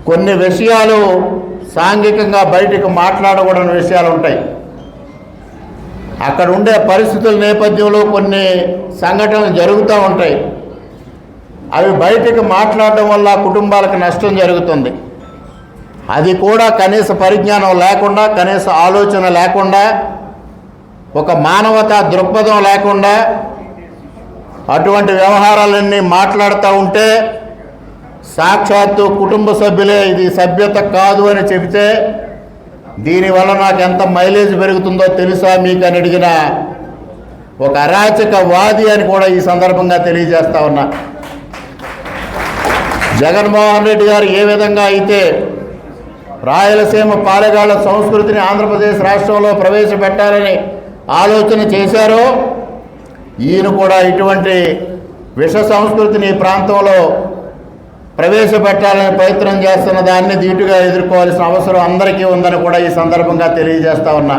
కొన్ని విషయాలు సాంఘికంగా బయటకు మాట్లాడకూడని విషయాలు ఉంటాయి. అక్కడ ఉండే పరిస్థితుల నేపథ్యంలో కొన్ని సంఘటనలు జరుగుతూ ఉంటాయి. అవి బయటకు మాట్లాడడం వల్ల కుటుంబాలకు నష్టం జరుగుతుంది. అది కూడా కనీస పరిజ్ఞానం లేకుండా, కనీస ఆలోచన లేకుండా, ఒక మానవతా దృక్పథం లేకుండా అటువంటి వ్యవహారాలన్నీ మాట్లాడుతూ ఉంటే సాక్షాత్తు కుటుంబ సభ్యులే ఇది సభ్యత కాదు అని చెబితే దీనివల్ల నాకు ఎంత మైలేజ్ పెరుగుతుందో తెలుసా మీకు అని అడిగిన ఒక అరాచకవాది అని కూడా ఈ సందర్భంగా తెలియజేస్తా ఉన్నా. జగన్మోహన్ రెడ్డి గారు ఏ విధంగా అయితే రాయలసీమ పాలెగాళ్ల సంస్కృతిని ఆంధ్రప్రదేశ్ రాష్ట్రంలో ప్రవేశపెట్టాలని ఆలోచన చేశారో ఈయన కూడా ఇటువంటి విష సంస్కృతిని ఈ ప్రాంతంలో ప్రవేశపెట్టాలని ప్రయత్నం చేస్తున్న దాన్ని ధీటుగా ఎదుర్కోవాల్సిన అవసరం అందరికీ ఉందని కూడా ఈ సందర్భంగా తెలియజేస్తా ఉన్నా.